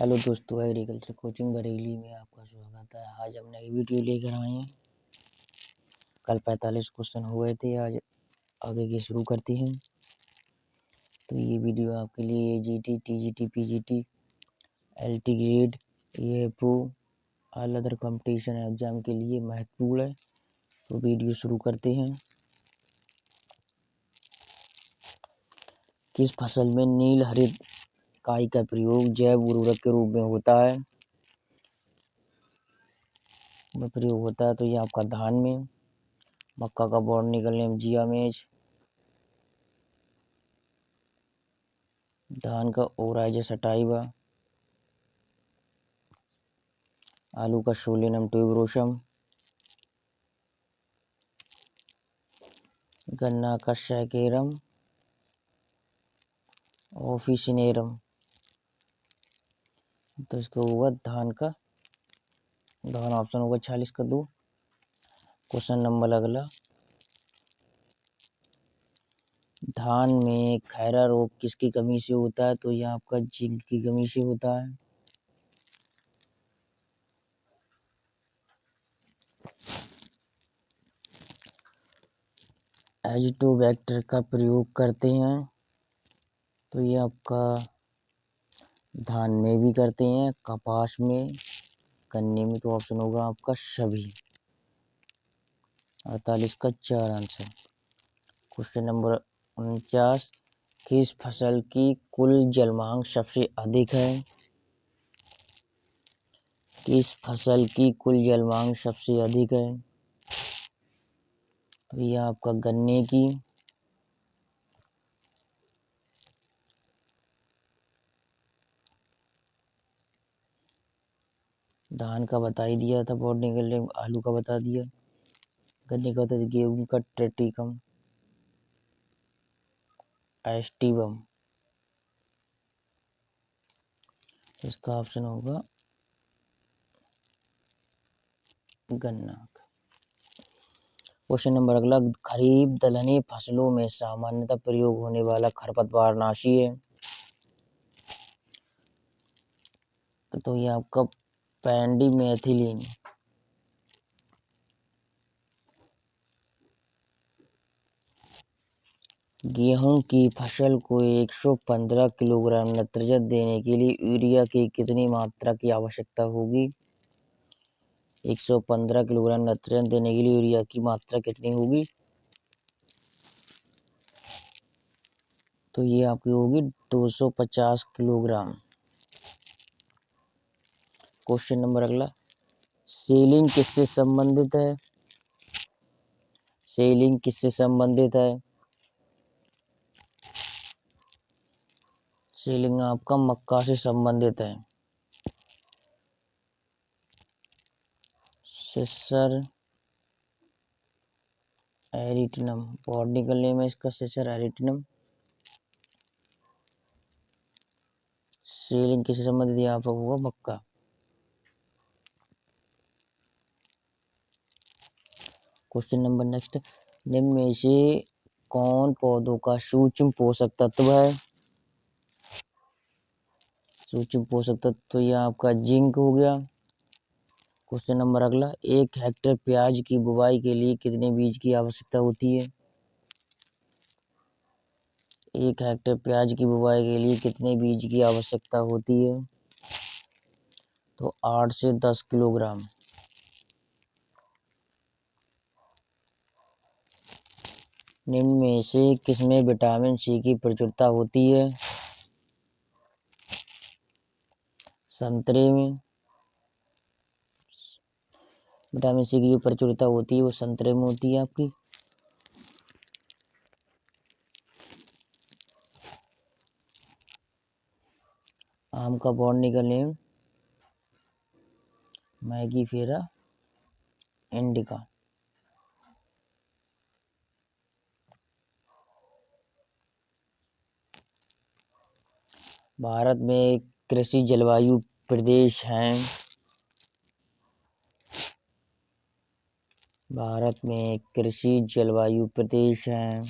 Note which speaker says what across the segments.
Speaker 1: Hello दोस्तों, agriculture coaching Bareilly में आपका स्वागत है। आज हम नई वीडियो लेकर आए हैं। कल 45 क्वेश्चन हुए थे, आज आगे की शुरू करते हैं। तो ये वीडियो आपके लिए GT, TGT, PGT, LT grade, AFO, all other competition exam के लिए महत्वपूर्ण है। तो वीडियो शुरू करते हैं। किस फसल में नील हरित काई का प्रयोग जैव उर्वरक के रूप में होता है? तो ये आपका धान में। मक्का का बॉटनिकल नेम जियामेज। धान का ओराइजा सटाइवा। आलू का सोलेनम ट्यूबरोसम। गन्ना का सैकेरम ऑफिसिनेरम। तो इसको होगा धान ऑप्शन होगा 46 का 2। क्वेश्चन नंबर अगला, धान में खैरा रोग किसकी कमी से होता है? तो यह आपका जिंक की कमी से होता है। एजिटोबैक्टर का प्रयोग करते हैं, तो ये आपका धान में भी करते हैं, कपास में, गन्ने में। तो ऑप्शन होगा आपका सभी। 48 का 4 आंसर। क्वेश्चन नंबर 49, किस फसल की कुल जलमांग सबसे अधिक है? किस फसल की कुल जलमांग सबसे अधिक है? तो ये आपका गन्ने की। धान का बता ही दिया था, बॉटनिकल नेम। आलू का बता दिया। गन्ने का बता दिया, गेहूं का ट्रेटिकम एस्टिवम। इसका ऑप्शन होगा गन्ना। क्वेश्चन नंबर अगला, खरीफ दलहनी फसलों में सामान्यतः प्रयोग होने वाला खरपतवारनाशी है? तो ये आपका पेंडिमेथिलिन। गेहूं की फसल को 115 किलोग्राम नाइट्रोजन देने के लिए यूरिया की कितनी मात्रा की आवश्यकता होगी? 115 किलोग्राम नाइट्रोजन देने के लिए यूरिया की मात्रा कितनी होगी? तो ये आपकी होगी 250 किलोग्राम। क्वेश्चन नंबर अगला, सेलिंग किससे संबंधित है? सेलिंग किससे संबंधित है? सेलिंग आपका मक्का से संबंधित है। सिसर एरिटिनम, बॉटनिकल नेम है इसका सिसर एरिटिनम। सेलिंग किससे संबंधित है? आप होगा मक्का। क्वेश्चन नंबर नेक्स्ट, निम्न में से कौन पौधों का सूक्ष्म पोषक तत्व है? सूक्ष्म पोषक तत्व तो यह आपका जिंक हो गया। क्वेश्चन नंबर अगला, 1 हेक्टेयर प्याज की बुवाई के लिए कितने बीज की आवश्यकता होती है? 1 हेक्टेयर प्याज की बुवाई के लिए कितने बीज की आवश्यकता होती है? तो 8 से 10 किलोग्राम। निम्न में से किसमें विटामिन सी की प्रचुरता होती है? संतरे में। विटामिन सी की जो प्रचुरता होती है वो संतरे में होती है आपकी। आम का बॉटनिकल नेम मैगीफेरा इंडिका। भारत में कृषि जलवायु प्रदेश हैं। भारत में कृषि जलवायु प्रदेश हैं।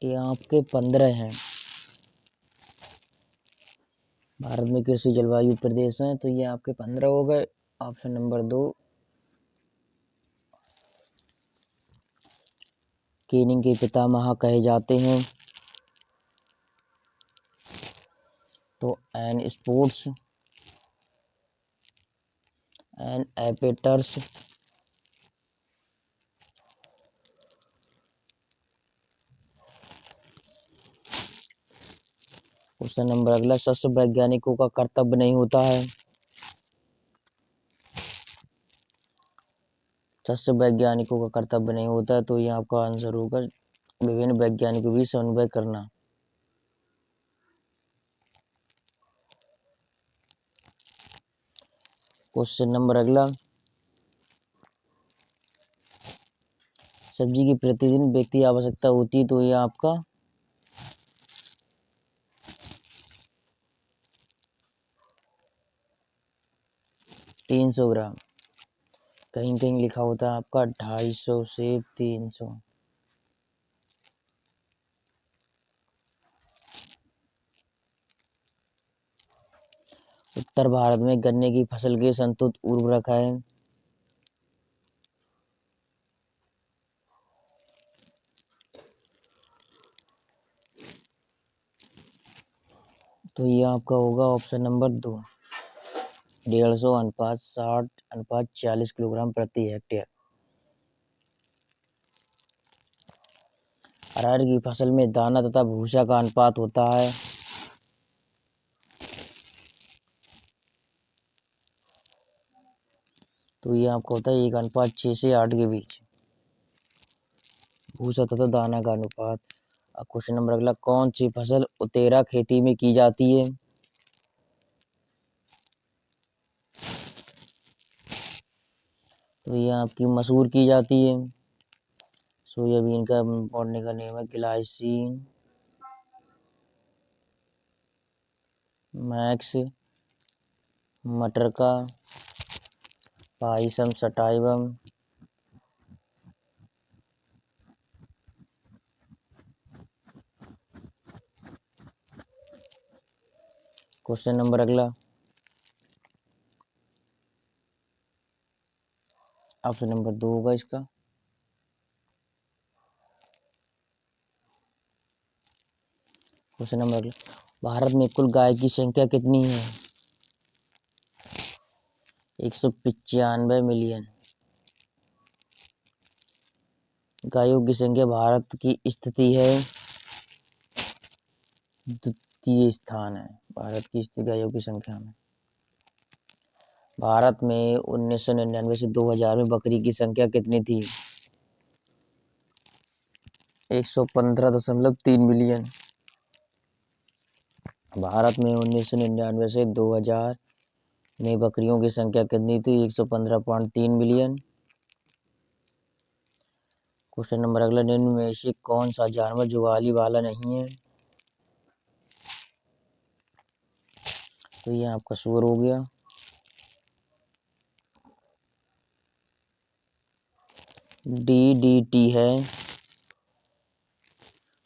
Speaker 1: ये आपके 15 हैं। भारत में कृषि जलवायु प्रदेश हैं, तो ये आपके 15 हो गए। ऑप्शन नंबर 2, केनिंग के पितामह कहे जाते हैं, तो एन स्पोर्ट्स, एन एपेटर्स, क्वेश्चन नंबर अगला, सस्य वैज्ञानिकों का कर्तव्य नहीं होता है। सस्य वैज्ञानिकों का कर्तव्य नहीं होता है, तो ये आपका आंसर होगा विभिन्न वैज्ञानिकों भी समन्वय करना। क्वेश्चन नंबर अगला, सब्जी की प्रतिदिन व्यक्ति आवश्यकता होती है, तो ये आपका 300 ग्राम। कहीं कहीं लिखा होता है आपका 250 से 300। उत्तर भारत में गन्ने की फसल के संतुलित उर्वरक है, तो ये आपका होगा ऑप्शन नंबर 2, 150 अनुपात 60 अनुपात 40 किलोग्राम प्रति हेक्टेयर। अरहर की फसल में दाना तथा भूसा का अनुपात होता है, तो ये आपका होता है 1:6 से 8 के बीच, भूसा तथा दाना का अनुपात। अब क्वेश्चन नंबर अगला, कौन सी फसल उतेरा खेती में की जाती है? तो ये आपकी मसूर की जाती है। सोयाबीन का पौधे का नेम है ग्लाइसिन मैक्स, मटर का पाइसम सटाइवम, क्वेश्चन नंबर अगला, ऑप्शन नंबर 2 होगा इसका। क्वेश्चन नंबर अगला, भारत में कुल गाय की संख्या कितनी है? 195 मिलियन। गायों की संख्या भारत की स्थिति है द्वितीय स्थान है, भारत की स्थिति गायों की संख्या में। भारत में 1999 से 2000 में बकरी की संख्या कितनी थी? 115.3 मिलियन। भारत में 1999 से 2000 में बकरियों की संख्या कितनी थी? 115.3 मिलियन। क्वेश्चन नंबर अगला, निम्न में से कौन सा जानवर जुगाली वाला नहीं है? तो ये आपका सूअर हो गया। DDT है,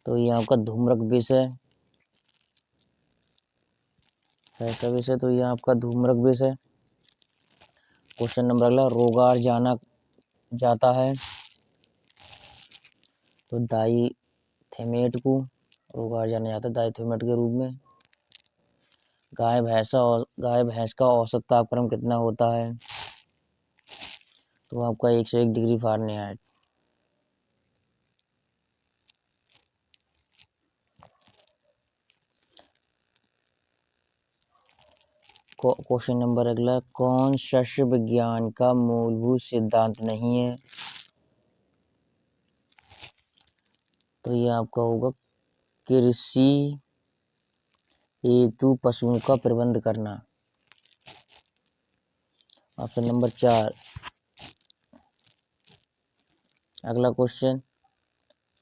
Speaker 1: तो ये आपका धूम्रक विष है, ऐसा विष है, तो ये आपका धूम्रक विष है। क्वेश्चन नंबर अगला, रोगार जाना जाता है, तो डाइथेमेट को रोगार जाना जाता है डाइथेमेट के रूप में। गाय भैंस का औसत तापक्रम कितना होता है? तो आपका 101 डिग्री फ़ारेनहाइट। क्वेश्चन नंबर अगला, कौन शस्य विज्ञान का मूलभूत सिद्धांत नहीं है? तो ये आपका होगा कृषि हेतु पशुओं का प्रबंध करना। Option number 4। अगला क्वेश्चन,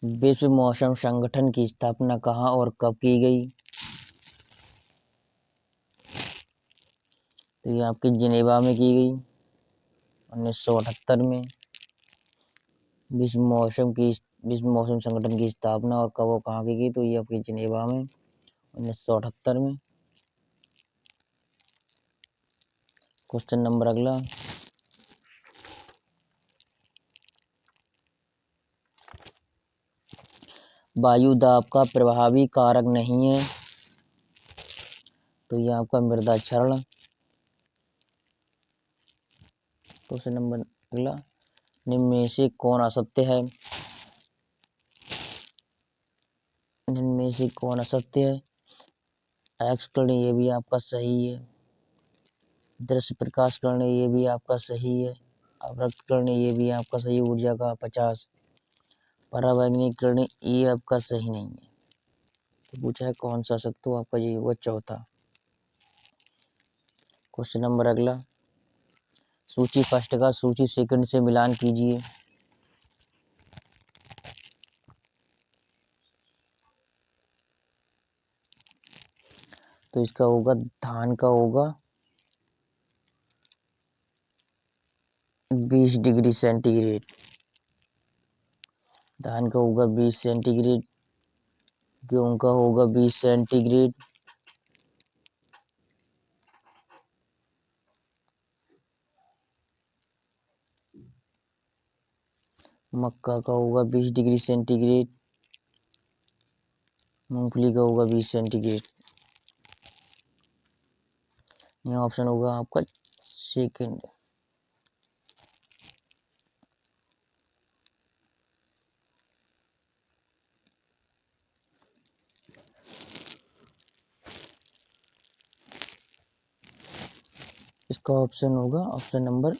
Speaker 1: विश्व मौसम संगठन की स्थापना कहाँ और कब की गई? तो ये आपकी जिनेवा में की गई 1978 में। विश्व मौसम की विश्व मौसम संगठन की स्थापना और कब और कहाँ की तो ये आपकी जिनेवा में 1978 में। क्वेश्चन नंबर अगला, वायु दाब का प्रभावी कारक नहीं है तो ये आपका मृदा क्षरण। क्वेश्चन नंबर अगला, निम्न में से कौन असत्य है? निम्न में से कौन असत्य है? एक्स किरण ये भी आपका सही है। दृश्य प्रकाश किरण ये भी आपका सही है। अवरक्त किरण ये भी आपका सही, ऊर्जा का 50। पराबैंगनी किरण ये आपका सही नहीं है। तो पूछा है कौन सा असत्य, तो आपका ये होगा चौथा। क्वेश्चन नंबर अगला, सूची फर्स्ट का सूची सेकंड से मिलान कीजिए। तो इसका होगा धान का होगा 20 डिग्री सेंटीग्रेड। धान का होगा 20 सेंटीग्रेड। गेहूं का होगा 20 सेंटीग्रेड। मक्का का होगा 20 डिग्री सेंटीग्रेड। मूंगफली का होगा 20 सेंटीग्रेड। यह ऑप्शन होगा आपका सेकंड। इसका ऑप्शन होगा ऑप्शन नंबर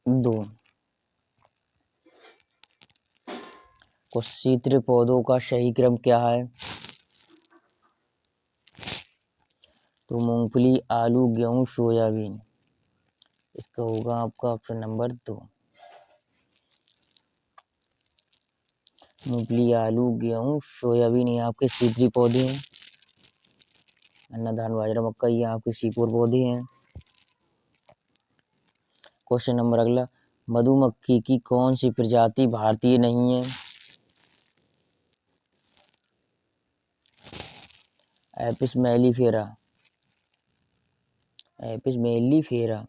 Speaker 1: 2। शीतृ पौधों का सही क्रम क्या है? तो मूंगफली, आलू, गेहूं, सोयाबीन। इसका होगा आपका ऑप्शन नंबर 2। मूंगफली, आलू, गेहूं, सोयाबीन ये आपके शीतृ पौधे हैं। अन्ना, धान, बाजरा, मक्का ये आपके शीतोर पौधे हैं। क्वेश्चन नंबर अगला, मधुमक्खी की कौन सी प्रजाति भारतीय नहीं है? Apis mellifera. एपिस मेलिफेरा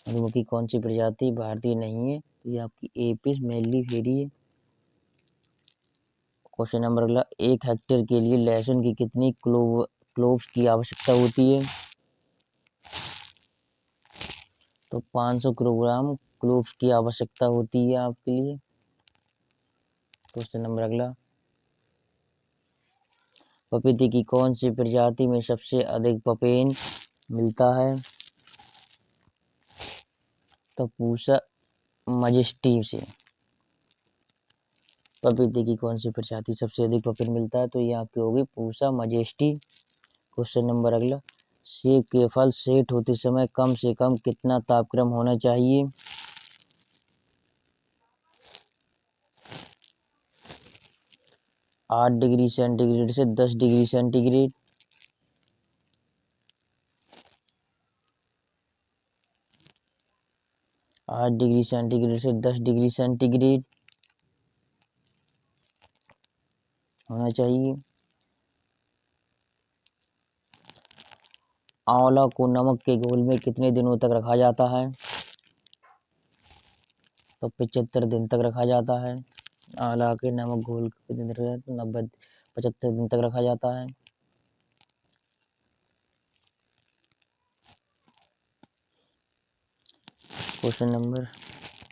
Speaker 1: मधुमक्खी कौन सी प्रजाति भारतीय नहीं है? तो ये आपकी एपिस मेलिफेरी है। क्वेश्चन नंबर अगला, 1 हेक्टेयर के लिए लहसुन की कितनी क्लोव्स की आवश्यकता होती है? तो 500 किलोग्राम क्लोव्स की आवश्यकता होती है आपके लिए। क्वेश्चन नंबर अगला, पपीते की कौन सी प्रजाति में सबसे अधिक पपेन मिलता है? तो पूसा मजेस्टी से। पपीते की कौन सी प्रजाति सबसे अधिक पपेन मिलता है? तो ये आपकी होगी पूसा मजेस्टी। क्वेश्चन नंबर अगला, सेब के फल सेट होते समय कम से कम कितना तापक्रम होना चाहिए? 8 डिग्री सेंटीग्रेड से 10 डिग्री सेंटीग्रेड। 8 डिग्री सेंटीग्रेड से 10 डिग्री सेंटीग्रेड होना चाहिए। आंवला को नमक के घोल में कितने दिनों तक रखा जाता है? तो 75 दिन तक रखा जाता है। आंवला के नमक घोल कितने दिन रखा जाता है? 75 दिन तक रखा जाता है। क्वेश्चन नंबर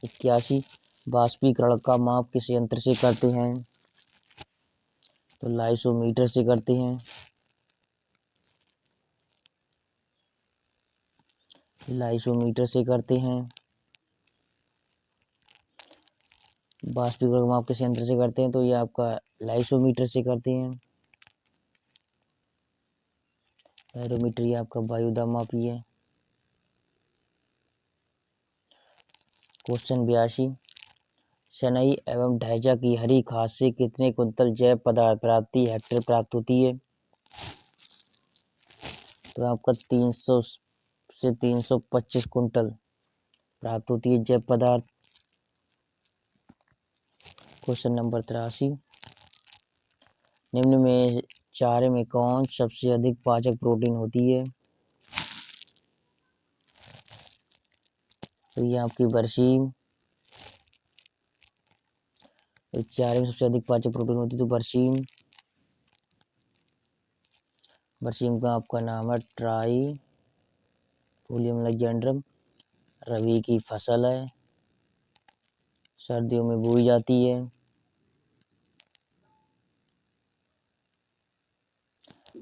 Speaker 1: 81, वाष्पीकरण का माप किस यंत्र से करते हैं? तो लाइसोमीटर से करते हैं। लाइसोमीटर से करते हैं। वाष्पीकरण का माप किस यंत्र से करते हैं? तो ये आपका लाइसोमीटर से करते हैं। बैरोमीटर ये आपका वायु दाब मापी है। क्वेश्चन 82, शनई एवं ढैंचा की हरी खाद से कितने कुंतल जैव पदार्थ प्रति हेक्टेयर प्राप्त होती है? तो आपका 300 से 325 कुंटल प्राप्त होती है जैव पदार्थ। क्वेश्चन नंबर 83, निम्न में चारे में कौन सबसे अधिक पाचक प्रोटीन होती है? तो ये आपकी बरसीम। तो चारे में सबसे अधिक पाचक प्रोटीन होती है तो बरसीम। बरसीम का आपका नाम है ट्राइफोलियम अलेक्जेंड्रम। रबी की फसल है, सर्दियों में बोई जाती है।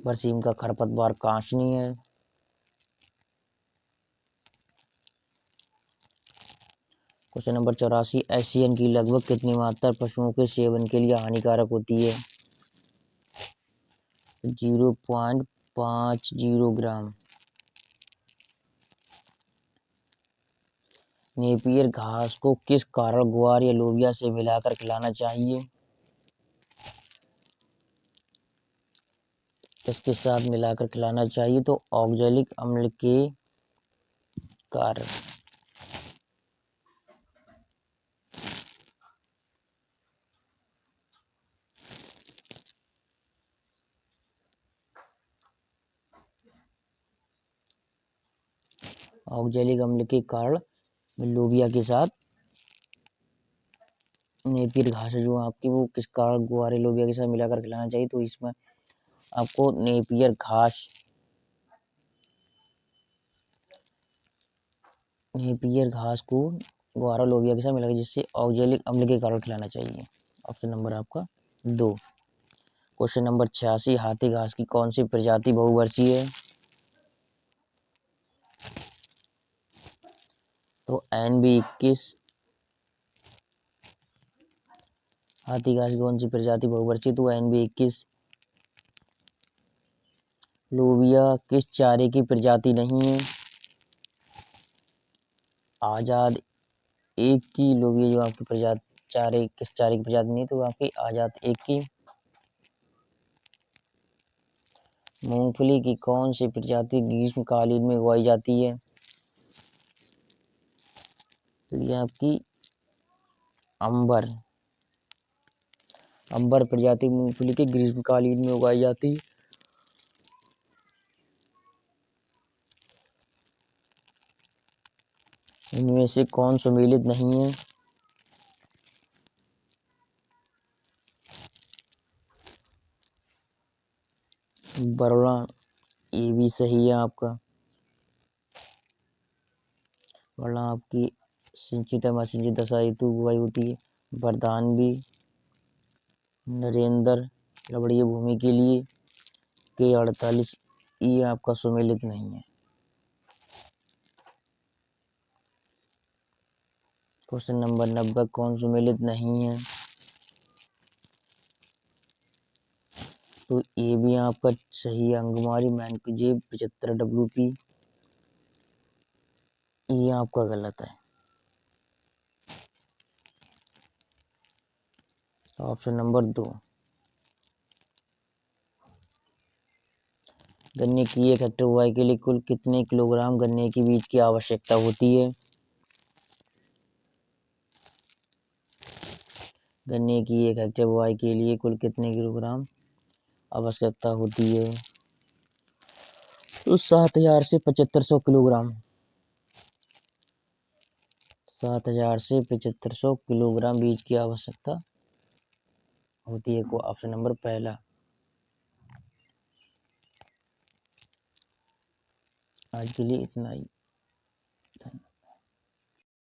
Speaker 1: बरसीम का खरपतवार कांचनी है। क्वेश्चन नंबर 84, एशियन की लगभग कितनी मात्रा पशुओं के सेवन के लिए हानिकारक होती है? 0.50 ग्राम। नेपियर घास को किस कारण ग्वार या लोबिया से मिलाकर खिलाना चाहिए? किसके साथ मिलाकर खिलाना चाहिए? तो ऑक्जेलिक अम्ल के कारण। ऑक्जेलिक अम्ल के कारण लोबिया के साथ नेपियर घास जो आपकी वो किस कारण ग्वार या लोबिया के साथ मिलाकर खिलाना चाहिए? तो इसमें आपको नेपियर घास को ग्वार लोबिया के साथ मिलाकर जिससे ऑक्जेलिक अम्ल के कारण खिलाना चाहिए। ऑप्शन नंबर आपका 2। क्वेश्चन नंबर 86, हाथी घास की कौन सी प्रजाति बहुवर्षीय है? तो NB21। हाथी घास की कौन सी प्रजाति बहुवर्षीय? तो NB21। लोबिया किस चारे की प्रजाति नहीं है? आजाद एक की। लोबिया जो आपकी प्रजाति किस चारे की प्रजाति नहीं है? तो आपकी आजाद एक की। मूंगफली की कौन सी प्रजाति ग्रीष्मकालीन में उगाई जाती है? तो ये आपकी अंबर प्रजाति मूंगफली की ग्रीष्मकालीन में उगाई जाती है। इनमें से कौन सुमेलित नहीं है? बरौला, ये भी सही है आपका। बरौला आपकी सिंचित असिंचित दशा हेतु बुआई होती है। वरदानवी, नरेंद्र लवणीय भूमि के लिए। K48 ये आपका सुमेलित नहीं है। क्वेश्चन नंबर 90, कौन सुमेलित नहीं है? तो ये भी आपका सही है, अंगमारी मैनकोजेब 75 WP। ये आपका गलत है। Option number 2। गन्ने की 1 हेक्टेयर बुआई के लिए कुल कितने किलोग्राम गन्ने के बीज की आवश्यकता होती है? गन्ने की 1 हेक्टेयर बुआई के लिए कुल कितने किलोग्राम आवश्यकता होती है? तो 7000 से 7500 किलोग्राम। 7000 से 7500 किलोग्राम बीज की आवश्यकता होती है। को ऑप्शन नंबर पहला। आज के लिए इतना ही।